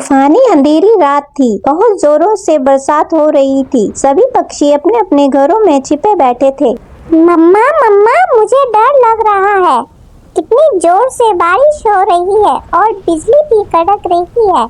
तूफानी अंधेरी रात थी। बहुत जोरों से बरसात हो रही थी। सभी पक्षी अपने अपने घरों में छिपे बैठे थे। मम्मा मम्मा मुझे डर लग रहा है। कितनी जोर से बारिश हो रही है और बिजली भी कड़क रही है।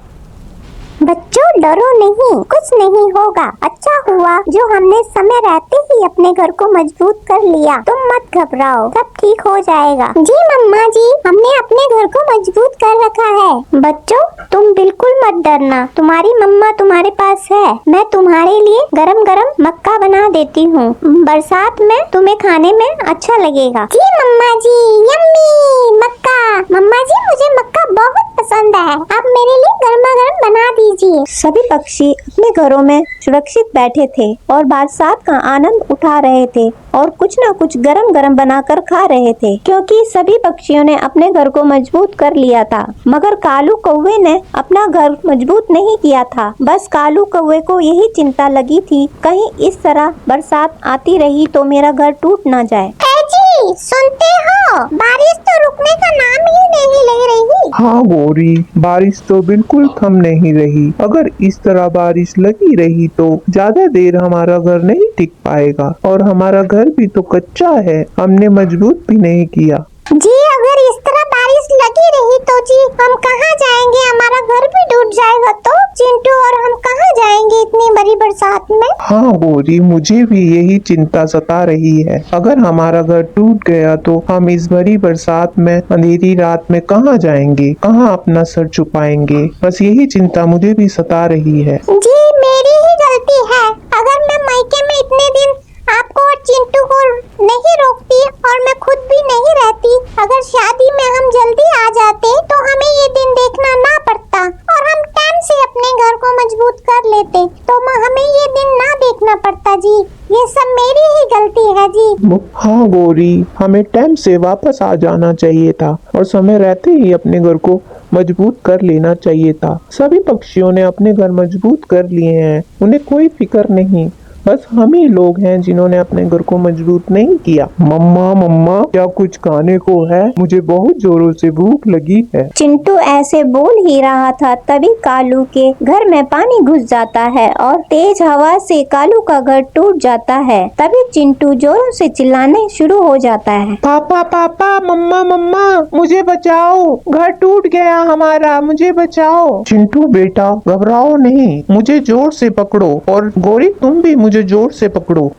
बच्चों डरो नहीं, कुछ नहीं होगा। अच्छा हुआ जो हमने समय रहते ही अपने घर को मजबूत कर लिया। तुम मत घबराओ, सब ठीक हो जाएगा। जी मम्मा जी, हमने अपने घर को मजबूत कर रखा है। बच्चों तुम बिल्कुल मत डरना, तुम्हारी मम्मा तुम्हारे पास है। मैं तुम्हारे लिए गरम गरम मक्का बना देती हूँ। बरसात में तुम्हें खाने में अच्छा लगेगा। जी मम्मा जी, यम्मी मक्का। मम्मा जी मुझे मक्का बहुत पसंद है, आप मेरे लिए गर्मा गर्म बना दीजिए। सभी पक्षी अपने घरों में सुरक्षित बैठे थे और बरसात का आनंद उठा रहे थे और कुछ न कुछ गरम गरम बनाकर खा रहे थे, क्योंकि सभी पक्षियों ने अपने घर को मजबूत कर लिया था। मगर कालू कौवे ने अपना घर मजबूत नहीं किया था। बस कालू कौवे को यही चिंता लगी थी, कहीं इस तरह बरसात आती रही तो मेरा घर टूट न जाए। जी सुनते हो, बारिश तो रुकने का नाम ही नहीं ले रही। हाँ गौरी, बारिश तो बिल्कुल थम नहीं रही। अगर इस तरह बारिश लगी रही तो ज्यादा देर हमारा घर नहीं टिक पाएगा और हमारा घर भी तो कच्चा है, हमने मजबूत भी नहीं किया। जी अगर इस तरह बारिश लगी रही तो जी हम कहाँ जाएंगे, हमारा घर भी डूब जाएगा तो चिंटू और हम कहाँ जाएंगे इतनी बड़ी बरसात में। हाँ गौरी, मुझे भी यही चिंता सता रही है। अगर हमारा घर टूट गया तो हम इस बड़ी बरसात में अंधेरी रात में कहाँ जाएंगे, कहाँ अपना सर छुपाएंगे। बस यही चिंता मुझे भी सता रही है। जी मेरी ही गलती है। अगर मैं मायके में इतने दिन आपको और चिंटू को नहीं रोकती और मैं खुद भी नहीं रहती, अगर शादी में हम जल्दी आ जाते तो हमें ये दिन देखना ना पड़ता और हम टाइम से अपने घर को मजबूत कर लेते तो हमें ये दिन ना देखना पड़ता। जी ये सब मेरी ही गलती है जी। हाँ गौरी, हमें टाइम से वापस आ जाना चाहिए था और समय रहते ही अपने घर को मजबूत कर लेना चाहिए था। सभी पक्षियों ने अपने घर मजबूत कर लिए हैं, उन्हें कोई फिक्र नहीं। बस हम ही लोग हैं जिन्होंने अपने घर को मजबूत नहीं किया। मम्मा मम्मा क्या कुछ खाने को है? मुझे बहुत जोरों से भूख लगी है। चिंटू ऐसे बोल ही रहा था तभी कालू के घर में पानी घुस जाता है और तेज हवा से कालू का घर टूट जाता है। तभी चिंटू जोरों से चिल्लाने शुरू हो जाता है। पापा पापा, मम्मा मम्मा, मुझे बचाओ, घर टूट गया हमारा, मुझे बचाओ। चिंटू बेटा घबराओ नहीं, मुझे जोर से पकड़ो और गौरी तुम भी मुझे जोर से पकड़ो।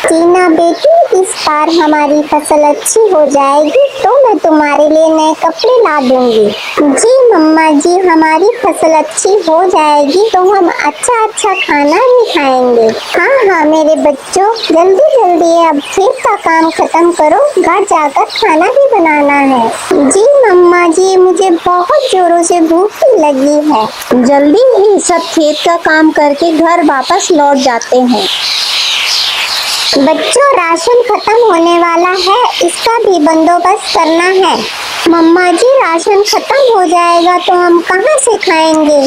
टीना बेटी, इस बार हमारी फसल अच्छी हो जाएगी तो मैं तुम्हारे लिए नए कपड़े ला दूंगी। जी मम्मा जी, हमारी फसल अच्छी हो जाएगी तो हम अच्छा अच्छा खाना भी खाएंगे। हाँ हाँ मेरे बच्चों, जल्दी जल्दी अब खेत का काम खत्म करो, घर जाकर खाना भी बनाना है। जी मम्मा जी, मुझे बहुत जोरों से भूख लगी है। जल्दी ही सब खेत का काम करके घर वापस लौट जाते हैं। बच्चों राशन खत्म होने वाला है, इसका भी बंदोबस्त करना है। मम्मा जी राशन खत्म हो जाएगा तो हम कहाँ से खाएंगे।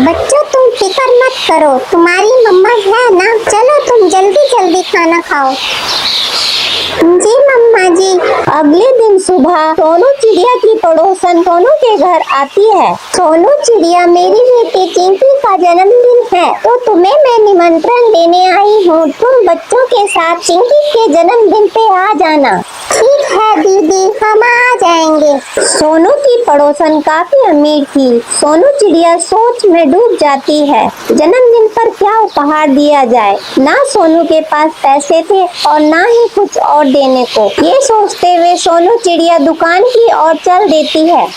बच्चों तुम फिक्र मत करो, तुम्हारी मम्मा है ना, चलो तुम जल्दी जल्दी खाना खाओ। जी मम्मा जी। अगले दिन सुबह सोनू चिड़िया की पड़ोसन सोनू के घर आती है। सोनू चिड़िया, मेरी बेटी चिंकी का जन्मदिन है तो तुम्हें मैं निमंत्रण देने आई हूँ। तुम बच्चों के साथ चिंकी के जन्मदिन पे आ जाना। ठीक है दीदी, हम आ जाएंगे। सोनू की पड़ोसन काफी अमीर थी। सोनू चिड़िया सोच में डूब जाती है, जन्मदिन पर क्या उपहार दिया जाए। ना सोनू के पास पैसे थे और ना ही कुछ और देने को। ये सोचते हुए सोनू चिड़िया दुकान की ओर चल देती है।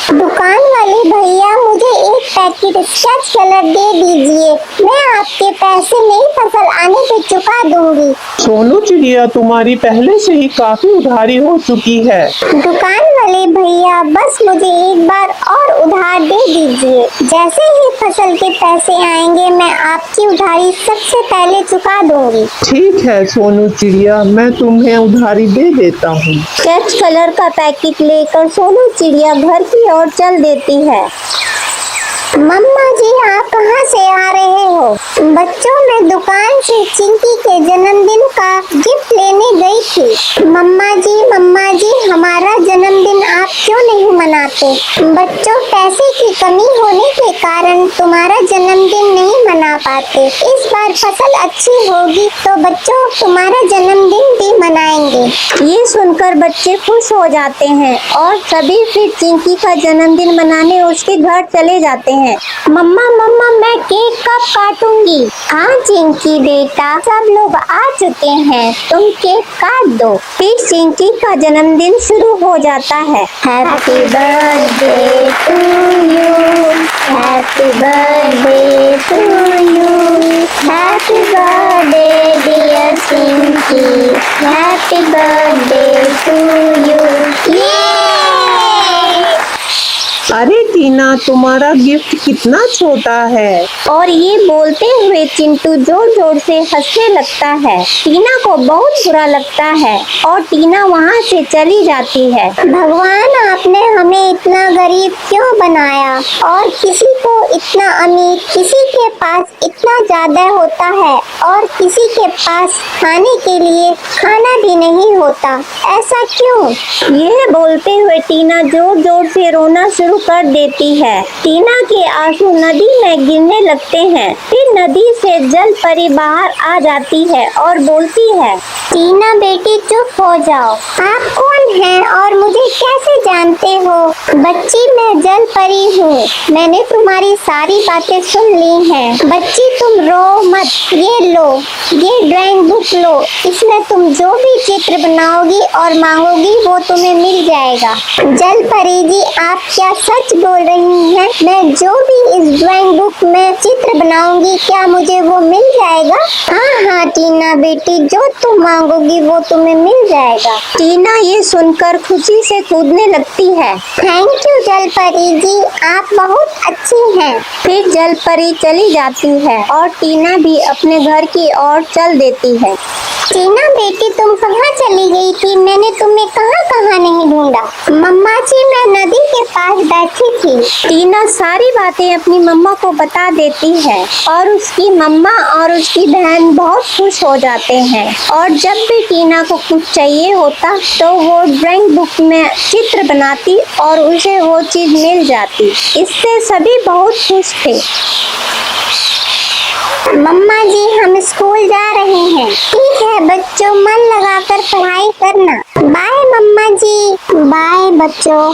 दुकान वाले भैया, मुझे एक पैकेट स्केच कलर दे दीजिए, मैं आपके पैसे नई फसल आने पे चुका दूंगी। सोनू चिड़िया, तुम्हारी पहले से ही काफी उधारी हो चुकी है। दुकान वाले भैया, बस मुझे एक बार और उधार दे दीजिए, जैसे ही फसल के पैसे आएंगे मैं आपकी उधारी सबसे पहले चुका दूंगी। ठीक है सोनू चिड़िया, मैं तुम्हें उधारी दे देता हूँ। स्केच कलर का पैकेट लेकर सोनू चिड़िया घर की ओर चल देती है। मम्मा जी आप कहाँ से आ रहे हो? बच्चों मैं दुकान से चिंकी के जन्मदिन का गिफ्ट लेने गई थी। मम्मा जी हमारा जन्मदिन आप क्यों नहीं मनाते? बच्चों पैसे की कमी होने के कारण तुम्हारा जन्मदिन नहीं मना पाते। इस बार फसल अच्छी होगी तो बच्चों तुम्हारा जन्मदिन भी मनाएंगे। ये सुनकर बच्चे खुश हो जाते हैं और सभी फिर चिंकी का जन्मदिन मनाने उसके घर चले जाते हैं। मम्मा मैं केक कब काटूंगी? हाँ चिंकी बेटा सब लोग आ चुके हैं, तुम केक काट दो। फिर चिंकी का जन्मदिन शुरू हो जाता है। Happy birthday to you, happy birthday to you, happy birthday dear Chinki, happy birthday to you. अरे टीना तुम्हारा गिफ्ट कितना छोटा है। और ये बोलते हुए चिंटू जोर जोर से हंसने लगता है। टीना को बहुत बुरा लगता है और टीना वहाँ से चली जाती है। भगवान आपने हमें इतना गरीब क्यों बनाया और किसी को इतना अमीर, किसी के पास इतना ज्यादा होता है और किसी के पास खाने के लिए खाना भी नहीं होता, ऐसा क्यों? यह बोलते हुए टीना जोर जोर से रोना शुरू कर देती है। टीना के आंसू नदी में गिरने लगते हैं। फिर नदी से जल परी बाहर आ जाती है और बोलती है, टीना बेटी चुप हो जाओ, आप कौन हैं और मुझे कैसे जानते हो? बच्ची मैं जल परी हूँ, मैंने तुम्हारी सारी बातें सुन ली हैं। बच्ची तुम रो मत, ये लो, ये ड्राइंग बुक लो, इसमें तुम जो भी चित्र बनाओगी और मांगोगी वो तुम्हें मिल जाएगा। जल परी जी आप क्या सच बोल रही हैं? मैं जो भी इस ड्राइंग बुक में चित्र बनाऊंगी क्या मुझे वो मिल जाएगा? हाँ टीना बेटी जो तुम मांगोगी वो तुम्हें मिल जाएगा। टीना ये सुनकर खुशी से कूदने लगती है। थैंक यू जल परी जी, आप बहुत अच्छी हैं। फिर जल परी चली जाती है और टीना भी अपने घर की ओर चल देती है। टीना बेटी तुम कहाँ चली गई थी? मैंने तुम्हें कहाँ नहीं ढूंढा। मम्मा जी मैं नदी के पास बैठी थी। टीना सारी बातें अपनी मम्मा को बता देती है और उसकी मम्मा और उसकी बहन बहुत खुश हो जाते हैं। और जब भी टीना को कुछ चाहिए होता तो वो ड्राइंग बुक में चित्र बनाती और उसे वो चीज मिल जाती। इससे सभी बहुत खुश थे। मम्मा जी हम स्कूल जा रहे हैं। ठीक है बच्चों मन लगाकर पढ़ाई करना। बाय मम्मा जी। बाय बच्चों।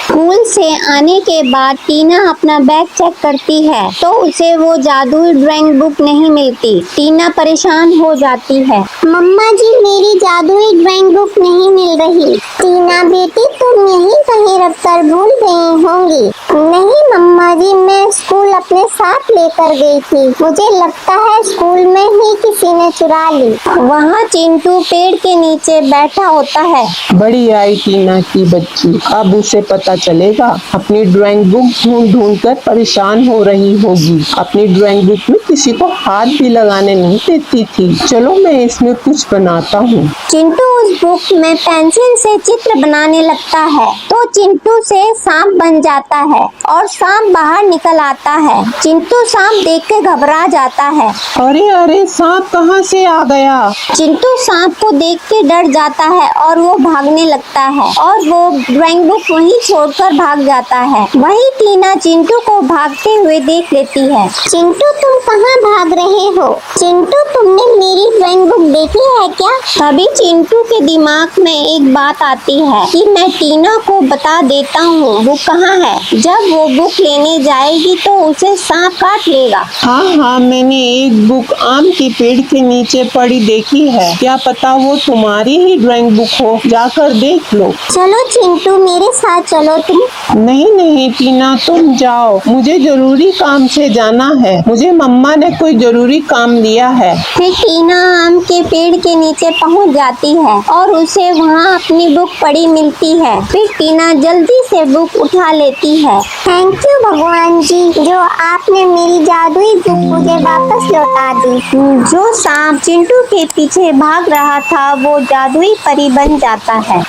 स्कूल से आने के बाद टीना अपना बैग चेक करती है तो उसे वो जादुई ड्राइंग बुक नहीं मिलती। टीना परेशान हो जाती है। मम्मा जी मेरी जादुई ड्राइंग बुक नहीं मिल रही। टीना बेटी तुम यहीं कहीं रखकर भूल गई होंगी। नहीं मम्मा जी मैं स्कूल अपने साथ लेकर गई थी, मुझे लगता है स्कूल में ही किसी ने चुरा ली। वहाँ चिंटू पेड़ के नीचे बैठा होता है। बड़ी आई टीना की बच्ची, अब उसे पता चलेगा। अपनी ड्राइंग बुक ढूंढ कर परेशान हो रही होगी। अपनी ड्राइंग बुक में किसी को हाथ भी लगाने नहीं देती थी। चलो मैं इसमें कुछ बनाता हूँ। चिंटू उस बुक में पेंसिल से चित्र बनाने लगता है तो चिंटू से सांप बन जाता है और सांप बाहर निकल आता है। चिंटू सांप देख के घबरा जाता है। अरे सांप कहाँ से आ गया? चिंटू सांप को देख के डर जाता है और वो भागने लगता है और वो ड्राइंग बुक वहीं छोड़कर भाग जाता है। वहीं टीना चिंटू को भागते हुए देख लेती है। चिंटू तुम कहाँ भाग रहे हो? चिंटू तुमने मेरी ड्राइंग बुक देखी है क्या? तभी चिंटू के दिमाग में एक बात आती है कि मैं टीना को बता देता हूँ वो कहाँ है। जब वो बुक लेने जाएगी तो उसे सांप काट लेगा। हाँ मैंने एक बुक आम के पेड़ के नीचे पड़ी देखी है। क्या पता वो तुम्हारी ही ड्राइंग बुक हो, जाकर देख लो। चलो चिंटू मेरे साथ चलो तुम। नहीं टीना तुम जाओ, मुझे जरूरी काम से जाना है। मुझे मम्मा ने कोई जरूरी काम दिया है। फिर टीना आम के पेड़ के नीचे पहुंच जाती है और उसे वहां अपनी बुक पड़ी मिलती है। फिर टीना जल्दी से बुक उठा लेती है। थैंक यू भगवान जी जो आपने मेरी जादुई बुक मुझे वापस लौटा दी। जो सांप चिंटू के पीछे भाग रहा था वो जादुई परी बन जाता है।